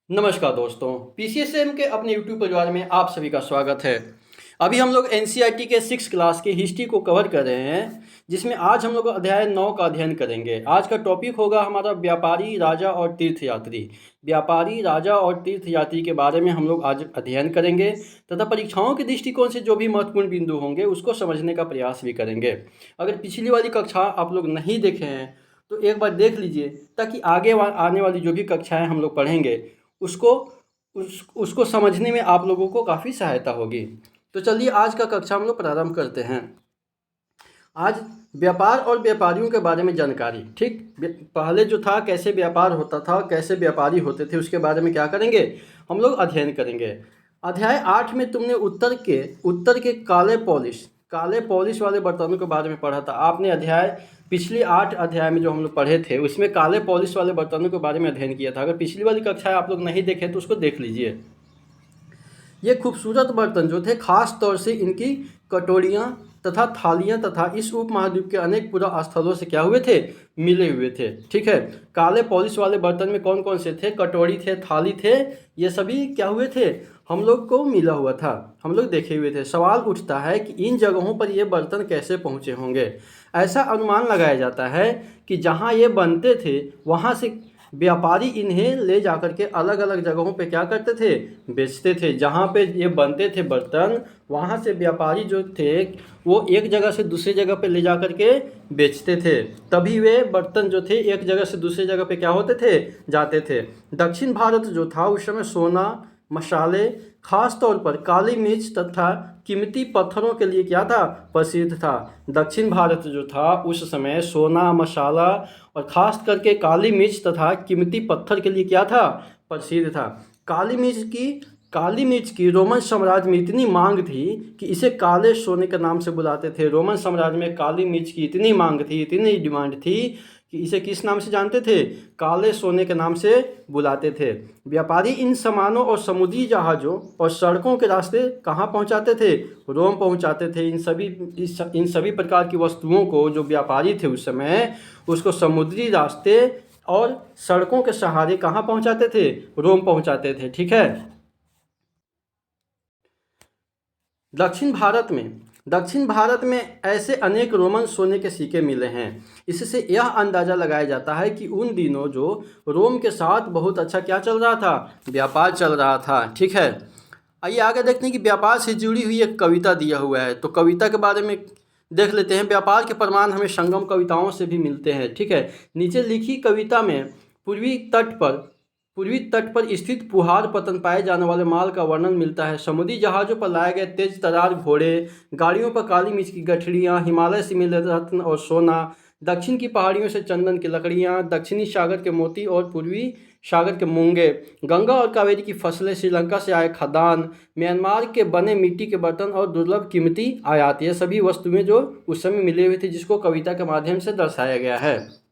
नमस्कार दोस्तों, पीसीएसएम के अपने यूट्यूब परिवार में आप सभी का स्वागत है। अभी हम लोग एनसीईआरटी के 6 क्लास की हिस्ट्री को कवर कर रहे हैं, जिसमें आज हम लोग अध्याय 9 का अध्ययन करेंगे। आज का टॉपिक होगा हमारा व्यापारी, राजा और तीर्थयात्री। व्यापारी, राजा और तीर्थयात्री के बारे में हम लोग आज अध्ययन करेंगे तथा परीक्षाओं के दृष्टिकोण से जो भी महत्वपूर्ण बिंदु होंगे उसको समझने का प्रयास भी करेंगे। अगर पिछली वाली कक्षा आप लोग नहीं देखे हैं तो एक बार देख लीजिए, ताकि आने वाली जो भी कक्षाएं हम लोग पढ़ेंगे उसको उसको समझने में आप लोगों को काफ़ी सहायता होगी। तो चलिए आज का कक्षा हम लोग प्रारंभ करते हैं। आज व्यापार और व्यापारियों के बारे में जानकारी, ठीक, पहले जो था कैसे व्यापार होता था, कैसे व्यापारी होते थे, उसके बारे में क्या करेंगे हम लोग अध्ययन करेंगे। अध्याय 8 में तुमने उत्तर के काले पॉलिश वाले बर्तनों के बारे में पढ़ा था। आपने पिछले 8 अध्याय में जो हम लोग पढ़े थे उसमें काले पॉलिश वाले बर्तनों के बारे में अध्ययन किया था। अगर पिछली वाली कक्षाएं आप लोग नहीं देखे तो उसको देख लीजिए। ये खूबसूरत बर्तन जो थे, खास तौर से इनकी कटोरियाँ तथा थालियाँ तथा इस उपमहाद्वीप के अनेक पुरा स्थलों से क्या हुए थे, मिले हुए थे। ठीक है, काले पॉलिश वाले बर्तन में कौन कौन से थे, कटोरी थे, थाली थे, ये सभी क्या हुए थे, हम लोग को मिला हुआ था, हम लोग देखे हुए थे। सवाल उठता है कि इन जगहों पर ये बर्तन कैसे पहुँचे होंगे। ऐसा अनुमान लगाया जाता है कि जहाँ ये बनते थे वहाँ से व्यापारी इन्हें ले जाकर के अलग अलग जगहों पे क्या करते थे, बेचते थे। जहाँ पे ये बनते थे बर्तन, वहाँ से व्यापारी जो थे वो एक जगह से दूसरी जगह पे ले जा कर के बेचते थे। तभी वे बर्तन जो थे एक जगह से दूसरी जगह पे क्या होते थे, जाते थे। दक्षिण भारत जो था उस समय सोना, मसाले, खास तौर पर काली मिर्च तथा कीमती पत्थरों के लिए क्या था, प्रसिद्ध था। दक्षिण भारत जो था उस समय सोना, मसाला और ख़ास करके काली मिर्च तथा कीमती पत्थर के लिए क्या था, प्रसिद्ध था। काली मिर्च की रोमन साम्राज्य में इतनी मांग थी कि इसे काले सोने के नाम से बुलाते थे। रोमन साम्राज्य में काली मिर्च की इतनी मांग थी, इतनी डिमांड थी कि इसे किस नाम से जानते थे, काले सोने के नाम से बुलाते थे। व्यापारी इन सामानों और समुद्री जहाज़ों और सड़कों के रास्ते कहाँ पहुँचाते थे, रोम पहुँचाते थे। इन सभी प्रकार की वस्तुओं को जो व्यापारी थे उस समय, उसको समुद्री रास्ते और सड़कों के सहारे कहाँ पहुँचाते थे, रोम पहुँचाते थे। ठीक है, दक्षिण भारत में ऐसे अनेक रोमन सोने के सिक्के मिले हैं। इससे यह अंदाज़ा लगाया जाता है कि उन दिनों जो रोम के साथ बहुत अच्छा क्या चल रहा था, व्यापार चल रहा था। ठीक है, आइए आगे देखते हैं कि व्यापार से जुड़ी हुई एक कविता दिया हुआ है, तो कविता के बारे में देख लेते हैं। व्यापार के प्रमाण हमें संगम कविताओं से भी मिलते हैं। ठीक है, नीचे लिखी कविता में पूर्वी तट पर स्थित पुहार पतन पाए जाने वाले माल का वर्णन मिलता है। समुद्री जहाज़ों पर लाए गए तेज तरार घोड़े, गाड़ियों पर काली मिर्च की गठरियाँ, हिमालय से मिले रत्न और सोना, दक्षिण की पहाड़ियों से चंदन की लकड़ियाँ, दक्षिणी सागर के मोती और पूर्वी सागर के मूंगे, गंगा और कावेरी की फसलें, श्रीलंका से आए खदान, म्यांमार के बने मिट्टी के बर्तन और दुर्लभ कीमती आयात, ये सभी वस्तुएं जो उस समय मिले हुए थे, जिसको कविता के माध्यम से दर्शाया गया है।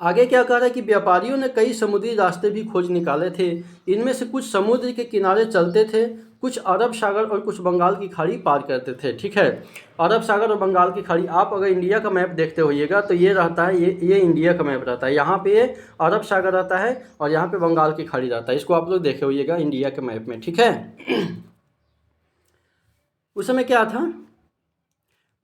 आगे क्या कह रहा है कि व्यापारियों ने कई समुद्री रास्ते भी खोज निकाले थे। इनमें से कुछ समुद्र के किनारे चलते थे, कुछ अरब सागर और कुछ बंगाल की खाड़ी पार करते थे। ठीक है, अरब सागर और बंगाल की खाड़ी, आप अगर इंडिया का मैप देखते होइएगा तो ये रहता है, ये इंडिया का मैप रहता है। यहाँ पे अरब सागर रहता है और यहाँ पे बंगाल की खाड़ी रहता है। इसको आप लोग देखे होइएगा इंडिया के मैप में। ठीक है, उस समय क्या था,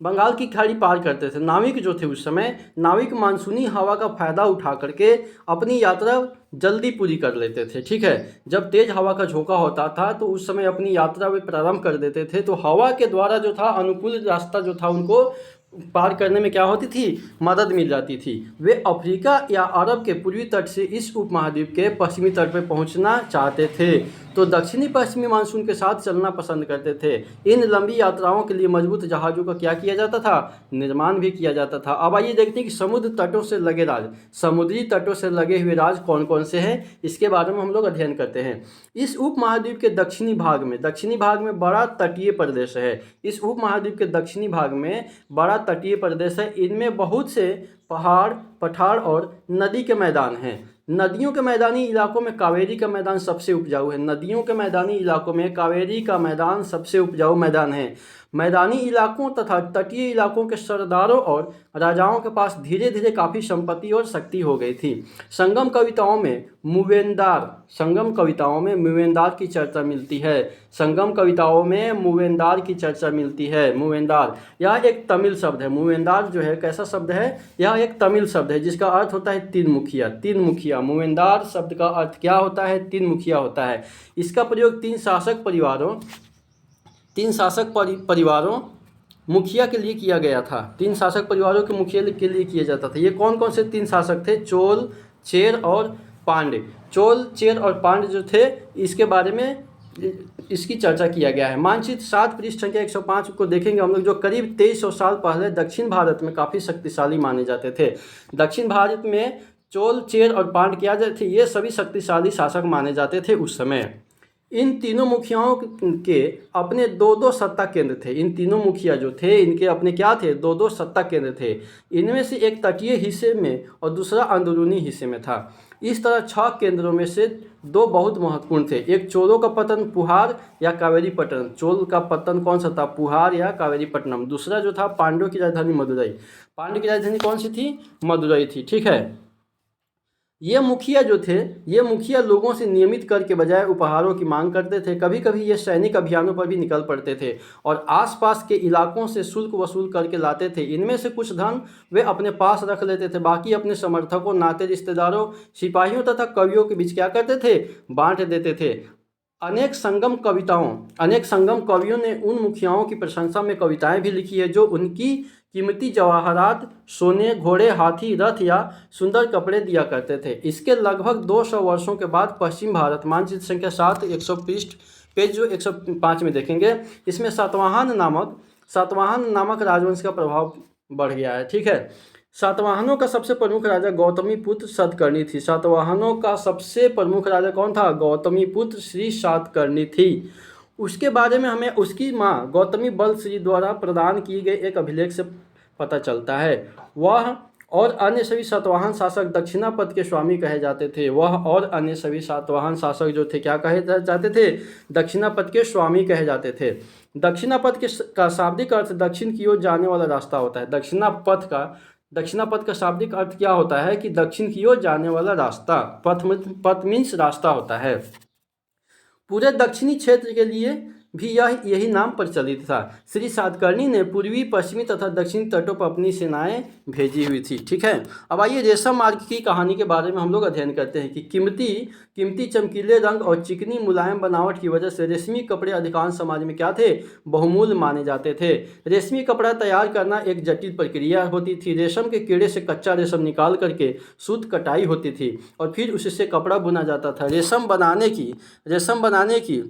बंगाल की खाड़ी पार करते थे। नाविक जो थे उस समय, नाविक मानसूनी हवा का फ़ायदा उठा करके अपनी यात्रा जल्दी पूरी कर लेते थे। ठीक है, जब तेज़ हवा का झोंका होता था तो उस समय अपनी यात्रा वे प्रारंभ कर देते थे। तो हवा के द्वारा जो था अनुकूल रास्ता जो था उनको पार करने में क्या होती थी, मदद मिल जाती थी। वे अफ्रीका या अरब के पूर्वी तट से इस उपमहाद्वीप के पश्चिमी तट पर पहुंचना चाहते थे, तो दक्षिणी पश्चिमी मानसून के साथ चलना पसंद करते थे। इन लंबी यात्राओं के लिए मजबूत जहाज़ों का क्या किया जाता था, निर्माण भी किया जाता था। अब आइए देखते हैं कि समुद्री तटों से लगे हुए राज्य कौन कौन से हैं, इसके बारे में हम लोग अध्ययन करते हैं। इस उपमहाद्वीप के दक्षिणी भाग में बड़ा तटीय प्रदेश है। इस उपमहाद्वीप के दक्षिणी भाग में बड़ा तटीय प्रदेश है। इनमें बहुत से पहाड़, पठार और नदी के मैदान हैं। नदियों के मैदानी इलाकों में कावेरी का मैदान सबसे उपजाऊ है। नदियों के मैदानी इलाकों में कावेरी का मैदान सबसे उपजाऊ मैदान है। मैदानी इलाकों तथा तटीय इलाकों के सरदारों और राजाओं के पास धीरे धीरे काफ़ी संपत्ति और शक्ति हो गई थी। संगम कविताओं में मूवेंदार की चर्चा मिलती है। संगम कविताओं में मूवेंदार की चर्चा मिलती है। मूवेंदार यह एक तमिल शब्द है। मूवेंदार जो है कैसा शब्द है? यह एक तमिल शब्द है जिसका अर्थ होता है तीन मुखिया। तीन मुखिया, मूवेंदार शब्द का अर्थ क्या होता है? तीन मुखिया होता है। इसका प्रयोग तीन शासक परिवारों मुखिया के लिए किया गया था। तीन शासक परिवारों के मुखिया के लिए किया जाता था। ये कौन कौन से तीन शासक थे? चोल, चेर और पांड्य। चोल, चेर और पांड्य जो थे, इसके बारे में इसकी चर्चा किया गया है। मानचित्र 7 पृष्ठ संख्या 105 को देखेंगे हम लोग, जो करीब 2300 साल पहले दक्षिण भारत में काफ़ी शक्तिशाली माने जाते थे। दक्षिण भारत में चोल, चेर और पांड्य क्या थे? ये सभी शक्तिशाली शासक माने जाते थे उस समय। इन तीनों मुखियाओं के अपने दो दो सत्ता केंद्र थे। इन तीनों मुखिया जो थे, इनके अपने क्या थे? दो दो सत्ता केंद्र थे। इनमें से एक तटीय हिस्से में और दूसरा अंदरूनी हिस्से में था। इस तरह 6 केंद्रों में से 2 बहुत महत्वपूर्ण थे। एक चोलों का पतन पुहार या कावेरीपट्टनम। चोल का पतन कौन सा था? पुहार या कावेरीपट्टनम। दूसरा जो था पांड्यों की राजधानी मदुरई। पांड्य की राजधानी कौन सी थी? मदुरई थी। ठीक है। ये मुखिया जो थे, ये मुखिया लोगों से नियमित कर के बजाय उपहारों की मांग करते थे। कभी कभी ये सैनिक अभियानों पर भी निकल पड़ते थे और आसपास के इलाकों से शुल्क वसूल करके लाते थे। इनमें से कुछ धन वे अपने पास रख लेते थे, बाकी अपने समर्थकों, नाते रिश्तेदारों, सिपाहियों तथा कवियों के बीच क्या करते थे? बांट देते थे। अनेक संगम कवियों ने उन मुखियाओं की प्रशंसा में कविताएं भी लिखी है जो उनकी कीमती जवाहरात, सोने, घोड़े, हाथी, रथ या सुंदर कपड़े दिया करते थे। इसके लगभग 200 वर्षों के बाद पश्चिम भारत, मानचित्र संख्या 7 100 पृष्ठ पेज जो 105 में देखेंगे, इसमें सातवाहन नामक राजवंश का प्रभाव बढ़ गया है। ठीक है। सातवाहनों का सबसे प्रमुख राजा गौतमी पुत्र सतकर्णी थी। सातवाहनों का सबसे प्रमुख राजा कौन था? गौतमी पुत्र श्री सातकर्णी थी। उसके बारे में हमें उसकी माँ गौतमी बल श्री द्वारा प्रदान किए गए एक अभिलेख से पता चलता है। वह और अन्य सभी सातवाहन शासक दक्षिणापथ के स्वामी कहे जाते थे। जो थे क्या कहे जाते थे? दक्षिणापथ के स्वामी कहे जाते थे। दक्षिणापथ का शाब्दिक अर्थ दक्षिण की ओर जाने वाला रास्ता होता है। दक्षिणापथ का शाब्दिक अर्थ क्या होता है? कि दक्षिण की ओर जाने वाला रास्ता। पथ मीन्स रास्ता होता है। पूरे दक्षिणी क्षेत्र के लिए भी यही नाम प्रचलित था। श्री सातकर्णी ने पूर्वी, पश्चिमी तथा दक्षिणी तटों पर अपनी सेनाएं भेजी हुई थी। ठीक है। अब आइए रेशम मार्ग की कहानी के बारे में हम लोग अध्ययन करते हैं कि कीमती चमकीले रंग और चिकनी मुलायम बनावट की वजह से रेशमी कपड़े अधिकांश समाज में क्या थे? बहुमूल्य माने जाते थे। रेशमी कपड़ा तैयार करना एक जटिल प्रक्रिया होती थी। रेशम के कीड़े से कच्चा रेशम निकाल करके सूत कटाई होती थी और फिर उससे कपड़ा बुना जाता था। रेशम बनाने की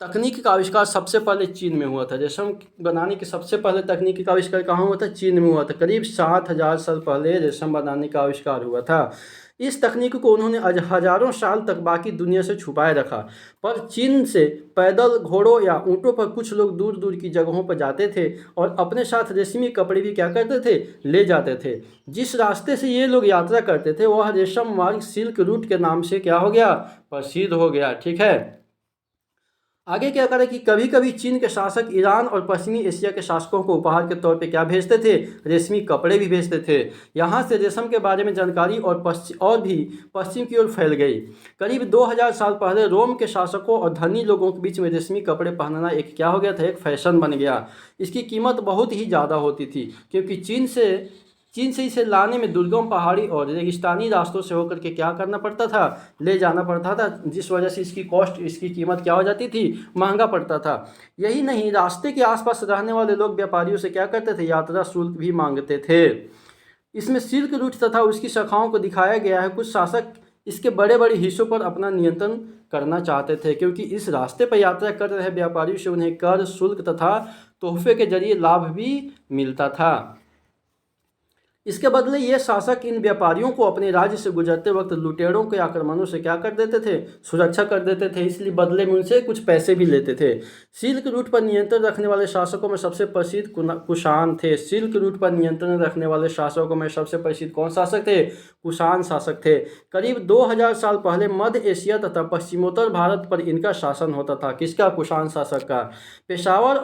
तकनीक का आविष्कार सबसे पहले चीन में हुआ था। रेशम बनाने की सबसे पहले तकनीक का आविष्कार कहाँ हुआ था? चीन में हुआ था। करीब 7000 साल पहले रेशम बनाने का आविष्कार हुआ था। इस तकनीक को उन्होंने हजारों साल तक बाकी दुनिया से छुपाए रखा, पर चीन से पैदल, घोड़ों या ऊँटों पर कुछ लोग दूर दूर की जगहों पर जाते थे और अपने साथ रेशमी कपड़े भी क्या करते थे? ले जाते थे। जिस रास्ते से ये लोग यात्रा करते थे वह रेशम मार्ग, सिल्क रूट के नाम से क्या हो गया? प्रसिद्ध हो गया। ठीक है। आगे क्या करें कि कभी कभी चीन के शासक ईरान और पश्चिमी एशिया के शासकों को उपहार के तौर पे क्या भेजते थे? रेशमी कपड़े भी भेजते थे। यहाँ से रेशम के बारे में जानकारी और भी पश्चिम की ओर फैल गई। करीब 2000 साल पहले रोम के शासकों और धनी लोगों के बीच में रेशमी कपड़े पहनना एक क्या हो गया था? एक फैशन बन गया। इसकी कीमत बहुत ही ज़्यादा होती थी क्योंकि चीन से इसे लाने में दुर्गम पहाड़ी और रेगिस्तानी रास्तों से होकर के क्या करना पड़ता था? ले जाना पड़ता था, जिस वजह से इसकी कीमत क्या हो जाती थी? महंगा पड़ता था। यही नहीं, रास्ते के आसपास रहने वाले लोग व्यापारियों से क्या करते थे? यात्रा शुल्क भी मांगते थे। इसमें सिल्क रूट तथा उसकी शाखाओं को दिखाया गया है। कुछ शासक इसके बड़े बड़े हिस्सों पर अपना नियंत्रण करना चाहते थे क्योंकि इस रास्ते पर यात्रा कर रहे व्यापारियों से उन्हें कर, शुल्क तथा तोहफे के जरिए लाभ भी मिलता था। इसके बदले ये शासक इन व्यापारियों को अपने राज्य से गुजरते वक्त लुटेरों के आक्रमणों से क्या कर देते थे, सुरक्षा कर देते थे, इसलिए बदले में उनसे कुछ पैसे भी लेते थे। सिल्क रूट पर नियंत्रण रखने वाले शासकों में सबसे प्रसिद्ध कुषाण थे। सिल्क रूट पर नियंत्रण रखने वाले शासकों में सबसे प्रसिद्ध कौन शासक थे? कुषाण शासक थे। करीब 2000 साल पहले मध्य एशिया तथा पश्चिमोत्तर भारत पर इनका शासन होता था। किसका? कुषाण शासक का। पेशावर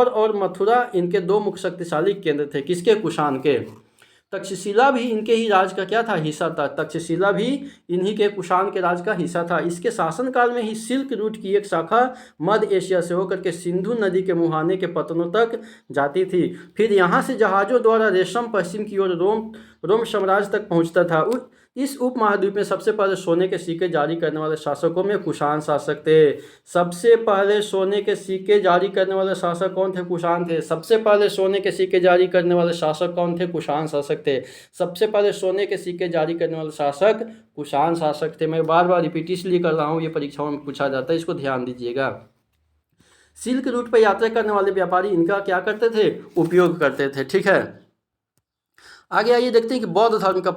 और मथुरा इनके दो मुख्य शक्तिशाली केंद्र थे। किसके? कुषाण के। तक्षशिला भी इनके ही राज का क्या था? हिस्सा था। तक्षशिला भी इन्हीं के कुषाण के राज का हिस्सा था। इसके शासनकाल में ही सिल्क रूट की एक शाखा मध्य एशिया से होकर के सिंधु नदी के मुहाने के पत्तनों तक जाती थी। फिर यहाँ से जहाज़ों द्वारा रेशम पश्चिम की ओर रोम साम्राज्य तक पहुँचता था। इस उपमहाद्वीप में सबसे पहले सोने के सिक्के जारी करने वाले शासकों में कुषाण शासक थे। सबसे पहले सोने के सिक्के जारी करने वाले शासक कौन थे? कुषाण थे। सबसे पहले सोने के सिक्के जारी करने वाले शासक कौन थे? कुषाण शासक थे। सबसे पहले सोने के सिक्के जारी करने वाले शासक कुषाण शासक थे। मैं बार बार रिपीट इसलिए कर रहा हूँ, ये परीक्षाओं में पूछा जाता है, इसको ध्यान दीजिएगा। सिल्क रूट पर यात्रा करने वाले व्यापारी इनका क्या करते थे? उपयोग करते थे। ठीक है, आगे आइए देखते हैं कि बौद्ध धर्म का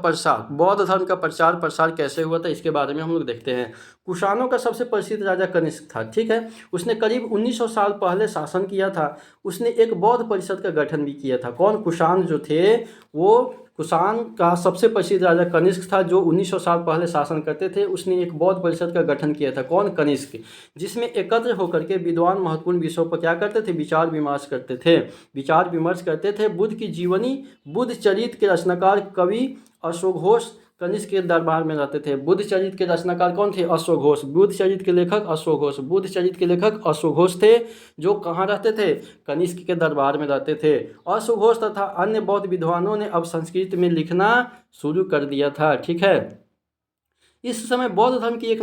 प्रचार प्रसार कैसे हुआ था, इसके बारे में हम लोग देखते हैं। कुषाणों का सबसे प्रसिद्ध राजा कनिष्क था। ठीक है, उसने करीब 1900 साल पहले शासन किया था। उसने एक बौद्ध परिषद का गठन भी किया था। कौन? कुषाण जो थे, वो कुषाण का सबसे प्रसिद्ध राजा कनिष्क था, जो 1900 साल पहले शासन करते थे। उसने एक बौद्ध परिषद का गठन किया था। कौन? कनिष्क, जिसमें एकत्र होकर के विद्वान महत्वपूर्ण विषयों पर क्या करते थे? विचार विमर्श करते थे। बुद्ध की जीवनी, बुद्ध चरित्र के रचनाकार कवि अश्वघोष कनिष्क के दरबार में रहते थे। बुद्ध चरित्र के रचनाकार कौन थे? अश्वघोष। बुद्ध चरित्र के लेखक अश्वघोष थे, जो कहाँ रहते थे? कनिष्क के दरबार में रहते थे। अश्वघोष तथा अन्य बौद्ध विद्वानों ने अब संस्कृत में लिखना शुरू कर दिया था। ठीक है, इस समय बौद्ध धर्म की एक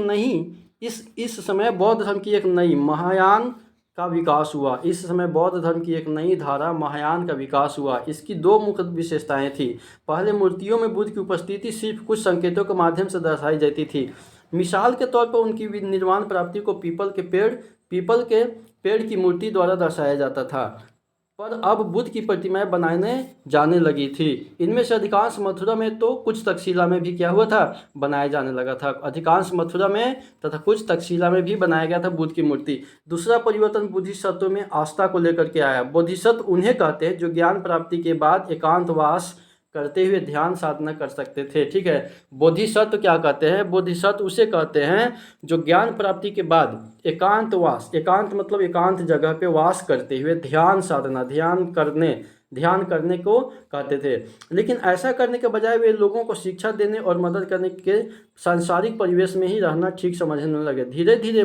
नई महायान का विकास हुआ। इस समय बौद्ध धर्म की एक नई धारा महायान का विकास हुआ। इसकी दो मुख्य विशेषताएं थी। पहले, मूर्तियों में बुद्ध की उपस्थिति सिर्फ कुछ संकेतों के माध्यम से दर्शाई जाती थी। मिसाल के तौर पर उनकी निर्वाण प्राप्ति को पीपल के पेड़ की मूर्ति द्वारा दर्शाया जाता था, पर अब बुद्ध की प्रतिमाएं बनाने जाने लगी थी। इनमें से अधिकांश मथुरा में तो कुछ तक्षशिला में भी क्या हुआ था? बनाया जाने लगा था। अधिकांश मथुरा में तथा कुछ तक्षशिला में भी बनाया गया था बुद्ध की मूर्ति। दूसरा परिवर्तन बोधिसत्व में आस्था को लेकर के आया। बोधिसत्व उन्हें कहते हैं जो ज्ञान प्राप्ति के बाद एकांतवास करते हुए ध्यान साधना कर सकते थे। ठीक है, बोधिसत्व क्या कहते हैं? बोधिसत्व उसे कहते हैं जो ज्ञान प्राप्ति के बाद एकांत मतलब एकांत जगह पे वास करते हुए ध्यान साधना, ध्यान करने को कहते थे। लेकिन ऐसा करने के बजाय वे लोगों को शिक्षा देने और मदद करने के सांसारिक परिवेश में ही रहना ठीक समझने लगे। धीरे धीरे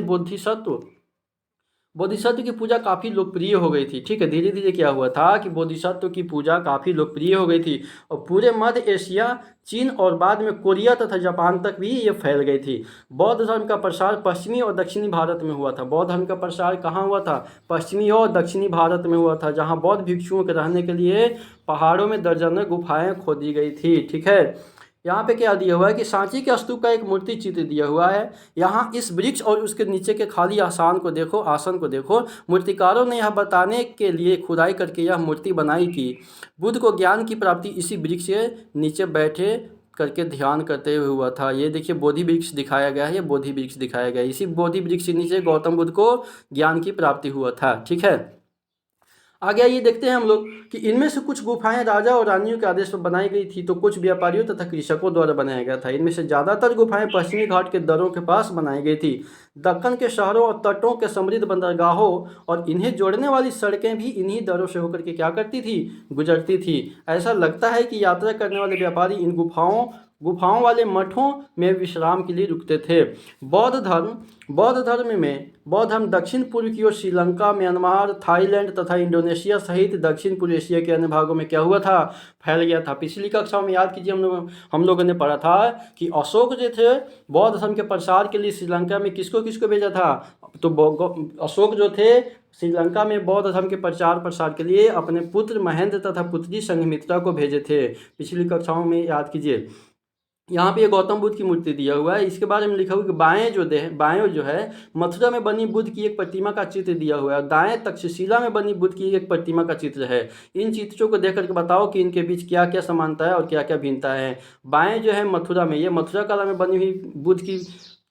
बोधिसत्व की पूजा काफ़ी लोकप्रिय हो गई थी। ठीक है, धीरे धीरे क्या हुआ था कि बोधिसत्व की पूजा काफ़ी लोकप्रिय हो गई थी और पूरे मध्य एशिया, चीन और बाद में कोरिया तथा जापान तक भी ये फैल गई थी। बौद्ध धर्म का प्रसार पश्चिमी और दक्षिणी भारत में हुआ था। बौद्ध धर्म का प्रसार कहाँ हुआ था? पश्चिमी और दक्षिणी भारत में हुआ था, जहाँ बौद्ध भिक्षुओं के रहने के लिए पहाड़ों में दर्जनों गुफाएं खोदी गई थी। ठीक है, यहाँ पे क्या दिया हुआ है कि सांची के स्तूप का एक मूर्ति चित्र दिया हुआ है। यहाँ इस वृक्ष और उसके नीचे के खाली आसन को देखो। मूर्तिकारों ने यह बताने के लिए खुदाई करके यह मूर्ति बनाई कि बुद्ध को ज्ञान की प्राप्ति इसी वृक्ष के नीचे बैठे करके ध्यान करते हुए हुआ था। ये देखिए बोधि वृक्ष दिखाया गया है, इसी बोधि वृक्ष के नीचे गौतम बुद्ध को ज्ञान की प्राप्ति हुआ था। ठीक है, आगे आइए देखते हैं हम लोग कि इनमें से कुछ गुफाएं राजा और रानियों के आदेश पर बनाई गई थी, तो कुछ व्यापारियों तथा कृषकों द्वारा बनाया गया था। इनमें से ज़्यादातर गुफाएं पश्चिमी घाट के दर्रों के पास बनाई गई थी। दक्कन के शहरों और तटों के समृद्ध बंदरगाहों और इन्हें जोड़ने वाली सड़कें भी इन्हीं दर्रों से होकर के क्या करती थी? गुजरती थी। ऐसा लगता है कि यात्रा करने वाले व्यापारी इन गुफाओं वाले मठों में विश्राम के लिए रुकते थे। बौद्ध धर्म दक्षिण पूर्व की ओर श्रीलंका, म्यांमार, थाईलैंड तथा इंडोनेशिया सहित दक्षिण पूर्व एशिया के अन्य भागों में क्या हुआ था? फैल गया था। पिछली कक्षाओं में याद कीजिए हम लोगों ने पढ़ा था कि अशोक जो थे बौद्ध धर्म के प्रसार के लिए श्रीलंका में किसको भेजा था? तो अशोक जो थे श्रीलंका में बौद्ध धर्म के प्रचार प्रसार के लिए अपने पुत्र महेंद्र तथा पुत्री संघमित्रा को भेजे थे। पिछली कक्षाओं में याद कीजिए। यहाँ पे ये गौतम बुद्ध की मूर्ति दिया हुआ है। इसके बारे में लिखा हुआ है कि बाएं जो है मथुरा में बनी बुद्ध की एक प्रतिमा का चित्र दिया हुआ है और दाएं तक्षशिला में बनी बुद्ध की एक प्रतिमा का चित्र है। इन चित्रों को देख करके बताओ कि इनके बीच क्या क्या समानता है और क्या क्या भिन्नता है। बाएं जो है मथुरा में, ये मथुरा कला में बनी हुई बुद्ध की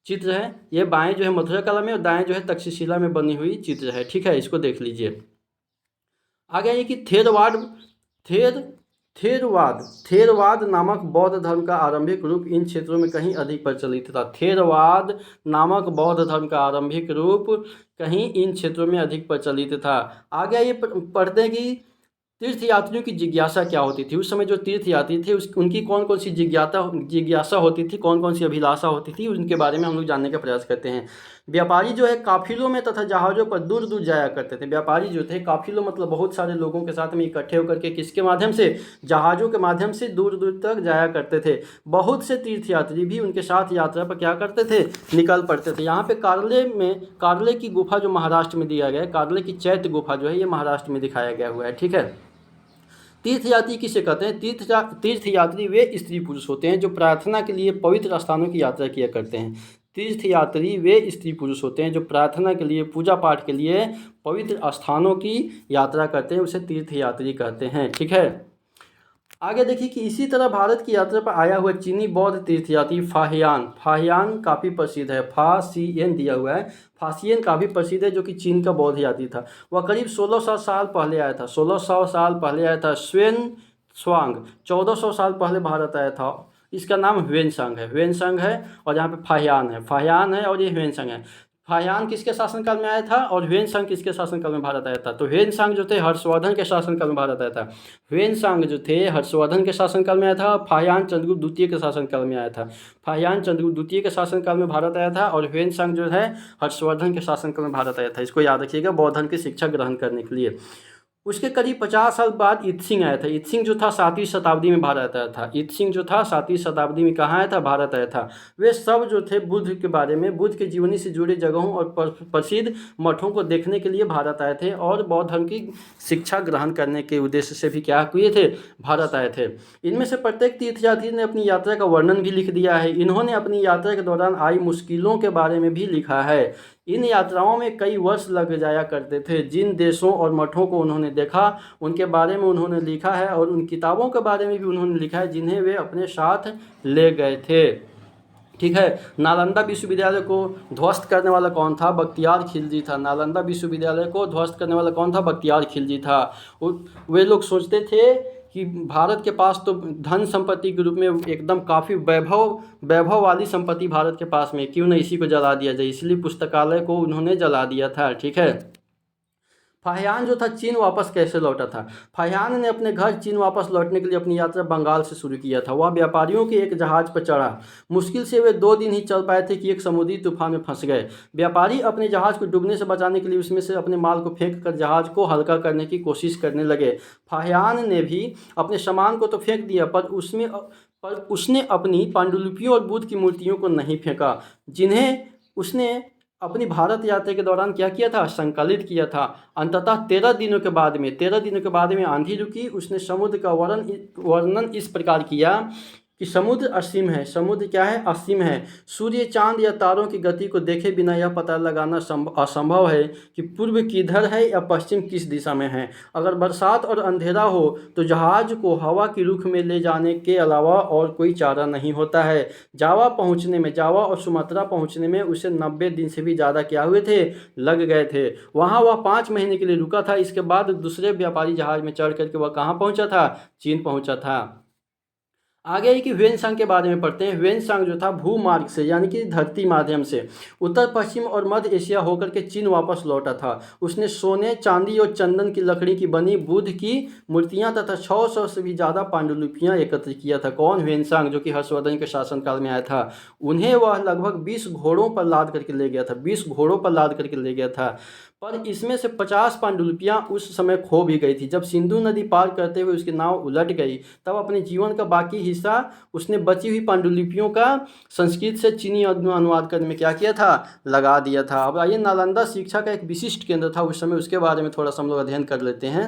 चित्र है। ये बाएं जो है मथुरा कला में और दाएं जो है तक्षशिला में बनी हुई चित्र है। ठीक है, इसको देख लीजिए। आगे ये कि थेर थेरवाद थेरवाद नामक बौद्ध धर्म का आरंभिक रूप इन क्षेत्रों में कहीं अधिक प्रचलित था। थेरवाद नामक बौद्ध धर्म का आरंभिक रूप कहीं इन क्षेत्रों में अधिक प्रचलित था। आगे ये पढ़ते हैं कि तीर्थयात्रियों की जिज्ञासा क्या होती थी। उस समय जो तीर्थयात्री थे उनकी कौन कौन सी जिज्ञासा होती थी, कौन कौन सी अभिलाषा होती थी, उनके बारे में हम लोग जानने का प्रयास करते हैं। व्यापारी जो है काफिलों में तथा जहाज़ों पर दूर दूर जाया करते थे। व्यापारी जो थे काफिलों मतलब बहुत सारे लोगों के साथ में इकट्ठे होकर के किसके माध्यम से, जहाज़ों के माध्यम से दूर दूर तक जाया करते थे। बहुत से तीर्थयात्री भी उनके साथ यात्रा पर क्या करते थे, निकल पड़ते थे। यहाँ पे कार्ले की गुफा जो महाराष्ट्र में दिया गया है, कार्ले की चैत्य गुफा जो है ये महाराष्ट्र में दिखाया गया हुआ है। ठीक है, तीर्थयात्री किसे कहते हैं? तीर्थयात्री वे स्त्री पुरुष होते हैं जो प्रार्थना के लिए पवित्र स्थानों की यात्रा किया करते हैं। तीर्थयात्री वे स्त्री पुरुष होते हैं जो प्रार्थना के लिए, पूजा पाठ के लिए पवित्र स्थानों की यात्रा करते हैं, उसे तीर्थयात्री कहते हैं। ठीक है, आगे देखिए कि इसी तरह भारत की यात्रा पर आया हुआ चीनी बौद्ध तीर्थयात्री फाहियान काफ़ी प्रसिद्ध है। फासियन दिया हुआ है, फासियन काफ़ी प्रसिद्ध है, जो कि चीन का बौद्ध यात्री था। वह करीब 1600 साल पहले आया था। 1600 साल पहले आया था। स्वेन स्वांग 1400 साल पहले भारत आया था। इसका नाम ह्वेनसांग है और यहाँ पे फाहियान है और ये ह्वेनसांग है। फाहियान किसके शासनकाल में आया था और ह्वेनसांग किसके शासनकाल में भारत आया था? तो ह्वेनसांग जो थे हर्षवर्धन के शासनकाल में भारत आया था। ह्वेनसांग जो थे हर्षवर्धन के शासनकाल में आया था। फाहियान चंद्रगुप्त द्वितीय के शासनकाल में आया था। फाहियान चंद्रगुप्त द्वितीय के शासनकाल में भारत आया था और ह्वेनसांग जो है हर्षवर्धन के शासनकाल में भारत आया था। इसको याद रखिएगा बौद्ध धर्म की शिक्षा ग्रहण करने के लिए। उसके करीब 50 साल बाद इत्सिंग आया था। इत्सिंग जो था 7वीं शताब्दी में भारत आया था। इत्सिंग जो था 7वीं शताब्दी में कहाँ आया था? भारत आया था। वे सब जो थे बुद्ध के बारे में, बुद्ध के जीवनी से जुड़े जगहों और प्रसिद्ध मठों को देखने के लिए भारत आए थे और बौद्ध धर्म की शिक्षा ग्रहण करने के उद्देश्य से भी क्या किए थे? भारत आए थे। इनमें से प्रत्येक तीर्थयात्री ने अपनी यात्रा का वर्णन भी लिख दिया है। इन्होंने अपनी यात्रा के दौरान आई मुश्किलों के बारे में भी लिखा है। इन यात्राओं में कई वर्ष लग जाया करते थे। जिन देशों और मठों को उन्होंने देखा उनके बारे में उन्होंने लिखा है और उन किताबों के बारे में भी उन्होंने लिखा है जिन्हें वे अपने साथ ले गए थे। ठीक है, नालंदा विश्वविद्यालय को ध्वस्त करने वाला कौन था? बख्तियार खिलजी था। नालंदा विश्वविद्यालय को ध्वस्त करने वाला कौन था? बख्तियार खिलजी था। वे लोग सोचते थे कि भारत के पास तो धन संपत्ति के रूप में एकदम काफ़ी वैभव वाली संपत्ति भारत के पास में, क्यों न इसी को जला दिया जाए, इसलिए पुस्तकालय को उन्होंने जला दिया था। ठीक है, फाहियान जो था चीन वापस कैसे लौटा था? फाहियान ने अपने घर चीन वापस लौटने के लिए अपनी यात्रा बंगाल से शुरू किया था। वह व्यापारियों के एक जहाज पर चढ़ा। मुश्किल से वे 2 दिन ही चल पाए थे कि एक समुद्री तूफान में फंस गए। व्यापारी अपने जहाज को डूबने से बचाने के लिए उसमें से अपने माल को फेंक कर जहाज को हल्का करने की कोशिश करने लगे। फाहियान ने भी अपने सामान को तो फेंक दिया पर उसने अपनी पांडुलिपियों और बुद्ध की मूर्तियों को नहीं फेंका, जिन्हें उसने अपनी भारत यात्रा के दौरान क्या किया था? संकलित किया था। अंततः 13 दिनों के बाद में आंधी रुकी। उसने समुद्र का वर्णन इस प्रकार किया कि समुद्र असीम है। समुद्र क्या है? असीम है। सूर्य, चांद या तारों की गति को देखे बिना यह पता लगाना असंभव है कि पूर्व किधर है या पश्चिम किस दिशा में है। अगर बरसात और अंधेरा हो तो जहाज को हवा की रुख में ले जाने के अलावा और कोई चारा नहीं होता है। जावा और सुमात्रा पहुंचने में उसे 90 दिन से भी ज़्यादा क्या हुए थे? लग गए थे। वहाँ वह 5 महीने के लिए रुका था। इसके बाद दूसरे व्यापारी जहाज में चढ़ करके वह कहाँ पहुँचा था? चीन पहुँचा था। आगे है कि ह्वेनसांग के बारे में पढ़ते हैं। ह्वेनसांग जो था भूमार्ग से यानी कि धरती माध्यम से उत्तर पश्चिम और मध्य एशिया होकर के चीन वापस लौटा था। उसने सोने, चांदी और चंदन की लकड़ी की बनी बुद्ध की मूर्तियां तथा 600 से भी ज़्यादा पांडुलिपियां एकत्र किया था। कौन? ह्वेनसांग, जो कि हर्षवर्धन के शासनकाल में आया था। उन्हें वह लगभग 20 घोड़ों पर लाद करके ले गया था। 20 घोड़ों पर लाद करके ले गया था, पर इसमें से 50 पांडुलिपियां उस समय खो भी गई थी। जब सिंधु नदी पार करते हुए उसकी नाव उलट गई तब अपने जीवन का बाकी हिस्सा उसने बची हुई पांडुलिपियों का संस्कृत से चीनी अनुवाद करने में क्या किया था? लगा दिया था। अब आइए, नालंदा शिक्षा का एक विशिष्ट केंद्र था उस समय, उसके बारे में थोड़ा सा हम लोग अध्ययन कर लेते हैं।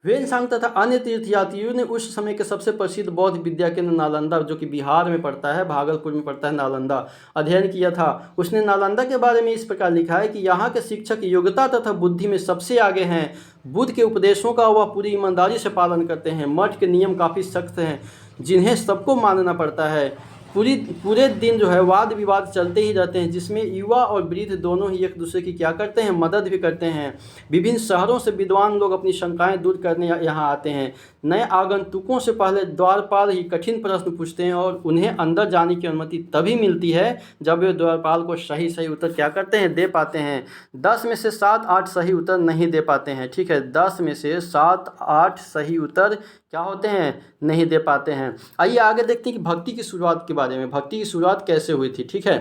ह्वेनसांग तथा अन्य तीर्थयात्रियों ने उस समय के सबसे प्रसिद्ध बौद्ध विद्या केंद्र नालंदा, जो कि बिहार में पड़ता है, भागलपुर में पड़ता है नालंदा, अध्ययन किया था। उसने नालंदा के बारे में इस प्रकार लिखा है कि यहाँ के शिक्षक योग्यता तथा बुद्धि में सबसे आगे हैं। बुद्ध के उपदेशों का वह पूरी ईमानदारी से पालन करते हैं। मठ के नियम काफ़ी सख्त हैं जिन्हें सबको मानना पड़ता है। पूरे दिन जो है वाद विवाद चलते ही रहते हैं, जिसमें युवा और वृद्ध दोनों ही एक दूसरे की क्या करते हैं, मदद भी करते हैं। विभिन्न शहरों से विद्वान लोग अपनी शंकाएं दूर करने यहाँ आते हैं। नए आगंतुकों से पहले द्वारपाल ही कठिन प्रश्न पूछते हैं और उन्हें अंदर जाने की अनुमति तभी मिलती है जब वे द्वारपाल को सही सही उत्तर क्या करते हैं, दे पाते हैं। 10 में से 7-8 सही उत्तर नहीं दे पाते हैं। ठीक है, 10 में से 7-8 सही उत्तर क्या होते हैं, नहीं दे पाते हैं। आइए आगे देखते हैं कि भक्ति की शुरुआत के बारे में, भक्ति की शुरुआत कैसे हुई थी। ठीक है,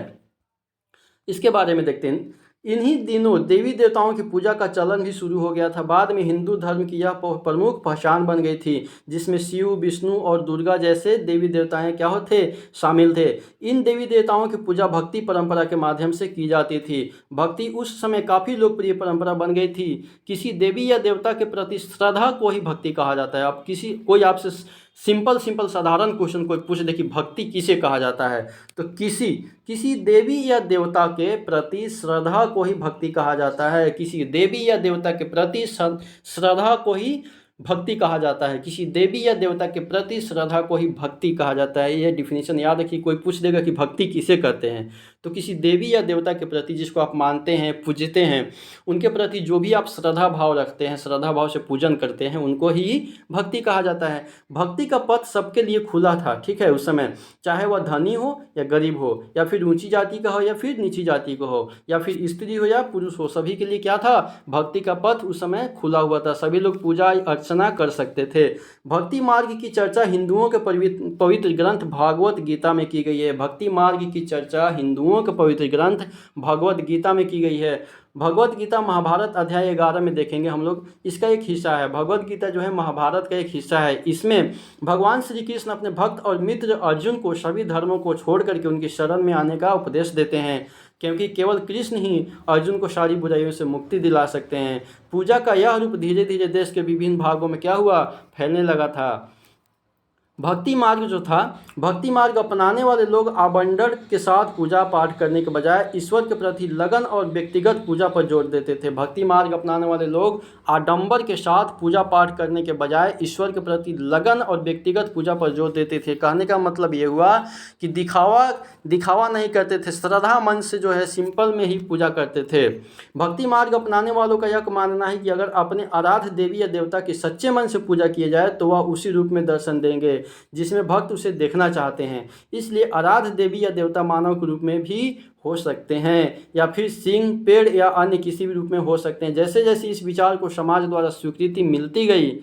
इसके बारे में देखते हैं। इन्हीं दिनों देवी देवताओं की पूजा का चलन भी शुरू हो गया था। बाद में हिंदू धर्म की यह प्रमुख पहचान बन गई थी, जिसमें शिव, विष्णु और दुर्गा जैसे देवी देवताएं क्या होते, शामिल थे। इन देवी देवताओं की पूजा भक्ति परंपरा के माध्यम से की जाती थी। भक्ति उस समय काफ़ी लोकप्रिय परंपरा बन गई थी। किसी देवी या देवता के प्रति श्रद्धा को ही भक्ति कहा जाता है। अब कोई आपसे सिंपल साधारण क्वेश्चन कोई पूछ दे कि भक्ति किसे कहा जाता है, तो किसी देवी या देवता के प्रति श्रद्धा को ही भक्ति कहा जाता है। किसी देवी या देवता के प्रति श्रद्धा को ही भक्ति कहा जाता है। किसी देवी या देवता के प्रति श्रद्धा को ही भक्ति कहा जाता है। यह डिफिनेशन याद रखिए। कोई पूछ देगा कि भक्ति किसे कहते हैं, तो किसी देवी या देवता के प्रति जिसको आप मानते हैं, पूजते हैं, उनके प्रति जो भी आप श्रद्धा भाव रखते हैं, श्रद्धा भाव से पूजन करते हैं, उनको ही भक्ति कहा जाता है। भक्ति का पथ सबके लिए खुला था। ठीक है, उस समय चाहे वह धनी हो या गरीब हो, या फिर ऊंची जाति का हो या फिर नीची जाति का हो, या फिर स्त्री हो या पुरुष हो, सभी के लिए क्या था, भक्ति का पथ उस समय खुला हुआ था। सभी लोग पूजा अर्चना कर सकते थे। भक्ति मार्ग की चर्चा हिंदुओं के पवित्र ग्रंथ भागवत गीता में की गई है। भक्ति मार्ग की चर्चा हिंदुओं के पवित्र ग्रंथ भगवत गीता में की गई है। भगवत गीता महाभारत अध्याय 11 में देखेंगे हम लोग, इसका एक हिस्सा है। भगवत गीता जो है महाभारत का एक हिस्सा है। इसमें भगवान श्री कृष्ण अपने भक्त और मित्र अर्जुन को सभी धर्मों को छोड़ करके उनकी शरण में आने का उपदेश देते हैं, क्योंकि केवल कृष्ण ही अर्जुन को सारी बुराइयों से मुक्ति दिला सकते हैं। पूजा का यह रूप धीरे धीरे देश के विभिन्न भागों में क्या हुआ, फैलने लगा था। भक्ति मार्ग जो था, भक्ति मार्ग अपनाने वाले लोग आबंडर के साथ पूजा पाठ करने के बजाय ईश्वर के प्रति लगन और व्यक्तिगत पूजा पर जोर देते थे। भक्ति मार्ग अपनाने वाले लोग आडंबर के साथ पूजा पाठ करने के बजाय ईश्वर के प्रति लगन और व्यक्तिगत पूजा पर जोर देते थे। कहने का मतलब ये हुआ कि दिखावा नहीं करते थे, श्रद्धा मन से जो है सिंपल में ही पूजा करते थे। भक्ति मार्ग अपनाने वालों का यह मानना है कि अगर अपने आराध्य देवी या देवता की सच्चे मन से पूजा किए जाए तो वह उसी रूप में दर्शन देंगे जिसमें भक्त उसे देखना चाहते हैं। इसलिए आराध्य देवी या देवता मानव के रूप में भी हो सकते हैं, या फिर सिंह, पेड़ या अन्य किसी भी रूप में हो सकते हैं। जैसे जैसे इस विचार को समाज द्वारा स्वीकृति मिलती गई,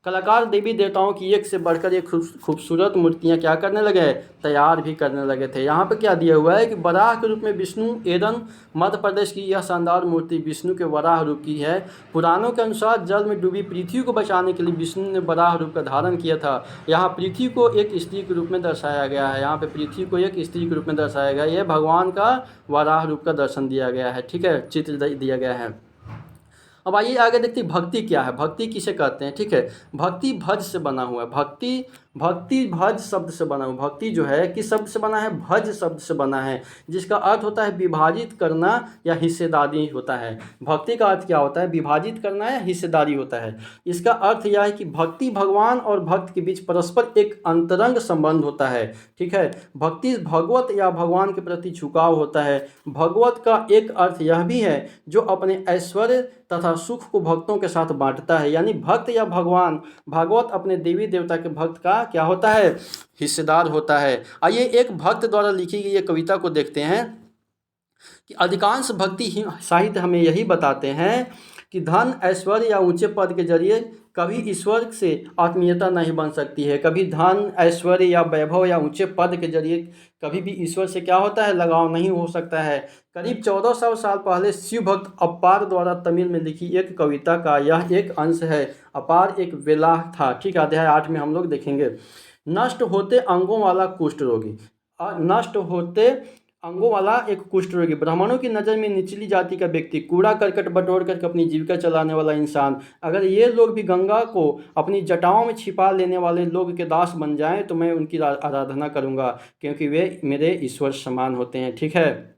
कलाकार देवी देवताओं की एक से बढ़कर एक खूबसूरत मूर्तियां क्या करने लगे, तैयार भी करने लगे थे। यहाँ पे क्या दिया हुआ है कि वराह के रूप में विष्णु, एरन मध्य प्रदेश की यह शानदार मूर्ति विष्णु के वराह रूप की है। पुराणों के अनुसार जल में डूबी पृथ्वी को बचाने के लिए विष्णु ने वराह रूप का धारण किया था। यहाँ पृथ्वी को एक स्त्री के रूप में दर्शाया गया है। यहाँ पे पृथ्वी को एक स्त्री के रूप में दर्शाया गया है। यह भगवान का वराह रूप का दर्शन दिया गया है। ठीक है, चित्र दिया गया है। अब आइए आगे देखते हैं भक्ति क्या है, भक्ति किसे कहते हैं। ठीक है, भक्ति भज से बना हुआ है। भक्ति भज शब्द से बना हुआ। भक्ति जो है किस शब्द से बना है, भज शब्द से बना है, जिसका अर्थ होता है विभाजित करना या हिस्सेदारी होता है। भक्ति का अर्थ क्या होता है, विभाजित करना या हिस्सेदारी होता है। इसका अर्थ यह है कि भक्ति भगवान और भक्त के बीच परस्पर एक अंतरंग संबंध होता है। ठीक है, भक्ति भगवत या भगवान के प्रति झुकाव होता है। भगवत का एक अर्थ यह भी है जो अपने ऐश्वर्य तथा सुख को भक्तों के साथ बांटता है, यानी भक्त या भागवत अपने देवी देवता के भक्त का क्या होता है, हिस्सेदार होता है। आइए एक भक्त द्वारा लिखी गई एक कविता को देखते हैं कि अधिकांश भक्ति साहित्य हमें यही बताते हैं कि धन, ऐश्वर्य या ऊंचे पद के जरिए कभी ईश्वर से आत्मीयता नहीं बन सकती है। कभी धन, ऐश्वर्य या वैभव या ऊंचे पद के जरिए कभी भी ईश्वर से क्या होता है, लगाव नहीं हो सकता है। करीब 1400 साल पहले शिव भक्त अपार द्वारा तमिल में लिखी एक कविता का यह एक अंश है। अपार एक वेलाह था। ठीक है, अध्याय 8 में हम लोग देखेंगे। नष्ट होते अंगों वाला कुष्ठ रोगी, नष्ट होते अंगों वाला एक कुष्ठ रोगी, ब्राह्मणों की नज़र में निचली जाति का व्यक्ति, कूड़ा करकट बटोर करके अपनी जीविका चलाने वाला इंसान, अगर ये लोग भी गंगा को अपनी जटाओं में छिपा लेने वाले लोग के दास बन जाएं तो मैं उनकी आराधना करूंगा, क्योंकि वे मेरे ईश्वर समान होते हैं। ठीक है।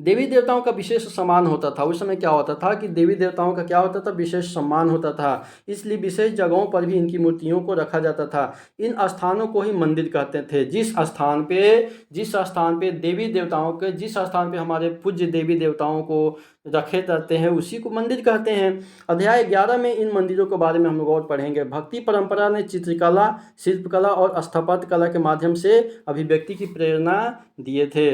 देवी देवताओं का विशेष सम्मान होता था। उस समय क्या होता था कि देवी देवताओं का क्या होता था, विशेष सम्मान होता था, इसलिए विशेष जगहों पर भी इनकी मूर्तियों को रखा जाता था। इन स्थानों को ही मंदिर कहते थे। जिस स्थान पे देवी देवताओं के, जिस स्थान पे हमारे पूज्य देवी देवताओं को रखे जाते हैं उसी को मंदिर कहते हैं। अध्याय 11 में इन मंदिरों के बारे में हम लोग और पढ़ेंगे। भक्ति परंपरा ने चित्रकला, शिल्पकला और स्थापत्य कला के माध्यम से अभिव्यक्ति की प्रेरणा दिए थे।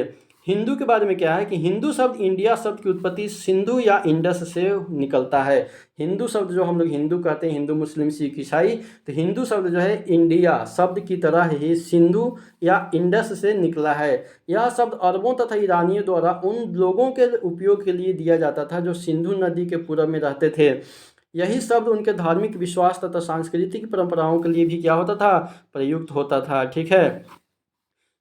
हिंदू के बारे में क्या है कि हिंदू शब्द, इंडिया शब्द की उत्पत्ति सिंधु या इंडस से निकलता है। हिंदू शब्द जो हम लोग हिंदू कहते हैं, हिंदू मुस्लिम सिख ईसाई, तो हिंदू शब्द जो है इंडिया शब्द की तरह ही सिंधु या इंडस से निकला है। यह शब्द अरबों तथा ईरानियों द्वारा उन लोगों के उपयोग के लिए दिया जाता था जो सिंधु नदी के पूर्व में रहते थे। यही शब्द उनके धार्मिक विश्वास तथा सांस्कृतिक परंपराओं के लिए भी क्या होता था, प्रयुक्त होता था। ठीक है।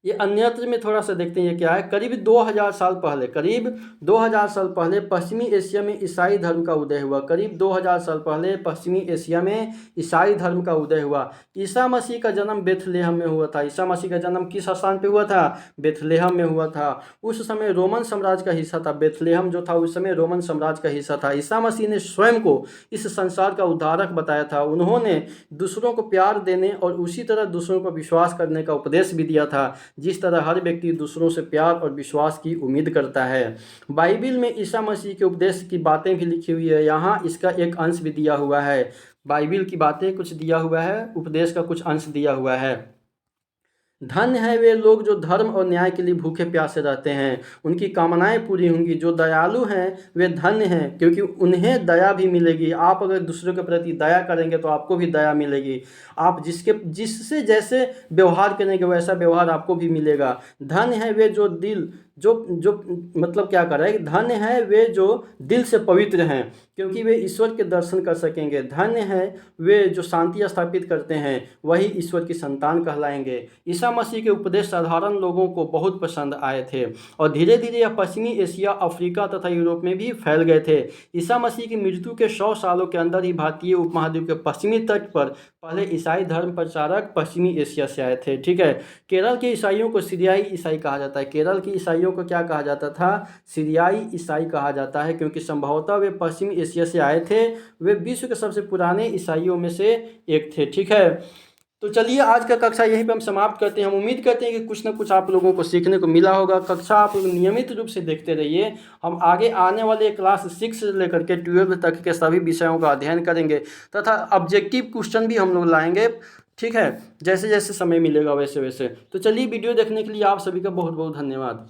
ये अन्यत्र में थोड़ा सा देखते हैं, ये क्या है। करीब 2000 साल पहले पश्चिमी एशिया में ईसाई धर्म का उदय हुआ। करीब 2000 साल पहले पश्चिमी एशिया में ईसाई धर्म का उदय हुआ। ईसा मसीह का जन्म बेथलेहम में हुआ था। ईसा मसीह का जन्म किस स्थान पे हुआ था, बेथलेहम में हुआ था। उस समय रोमन साम्राज्य का हिस्सा था। बेथलेहम जो था उस समय रोमन साम्राज्य का हिस्सा था। ईसा मसीह ने स्वयं को इस संसार का उद्धारक बताया था। उन्होंने दूसरों को प्यार देने और उसी तरह दूसरों पर विश्वास करने का उपदेश भी दिया था, जिस तरह हर व्यक्ति दूसरों से प्यार और विश्वास की उम्मीद करता है। बाइबिल में ईसा मसीह के उपदेश की बातें भी लिखी हुई है। यहाँ इसका एक अंश भी दिया हुआ है। बाइबिल की बातें कुछ दिया हुआ है, उपदेश का कुछ अंश दिया हुआ है। धन्य है वे लोग जो धर्म और न्याय के लिए भूखे प्यासे रहते हैं, उनकी कामनाएं पूरी होंगी। जो दयालु हैं वे धन्य हैं, क्योंकि उन्हें दया भी मिलेगी। आप अगर दूसरों के प्रति दया करेंगे तो आपको भी दया मिलेगी। आप जिससे जैसे व्यवहार करेंगे वैसा व्यवहार आपको भी मिलेगा। धन्य है वे जो दिल जो जो मतलब क्या कर रहा है, धन्य है वे जो दिल से पवित्र हैं, क्योंकि वे ईश्वर के दर्शन कर सकेंगे। धन्य है वे जो शांति स्थापित करते हैं, वही ईश्वर की संतान कहलाएंगे। ईसा मसीह के उपदेश साधारण लोगों को बहुत पसंद आए थे और धीरे धीरे यह पश्चिमी एशिया, अफ्रीका तथा यूरोप में भी फैल गए थे। ईसा मसीह की मृत्यु के 100 सालों के अंदर ही भारतीय उपमहाद्वीप के पश्चिमी तट पर पहले ईसाई धर्म प्रचारक पश्चिमी एशिया से आए थे। ठीक है। केरल के ईसाइयों को सीरियाई ईसाई कहा जाता है। केरल के ईसाइयों को क्या कहा जाता था, सीरियाई ईसाई कहा जाता है, क्योंकि संभवतः वे पश्चिमी एशिया से आए थे। वे विश्व के सबसे पुराने ईसाइयों में से एक थे। ठीक है। तो चलिए आज का कक्षा यहीं पे हम समाप्त करते हैं। हम उम्मीद करते हैं कि कुछ ना कुछ आप लोगों को सीखने को मिला होगा। कक्षा आप लोग नियमित रूप से देखते रहिए। हम आगे आने वाले क्लास 6 से लेकर के 12 तक के सभी विषयों का अध्ययन करेंगे तथा ऑब्जेक्टिव क्वेश्चन भी हम लोग लाएंगे। ठीक है। जैसे जैसे समय मिलेगा वैसे वैसे। तो चलिए, वीडियो देखने के लिए आप सभी का बहुत बहुत धन्यवाद।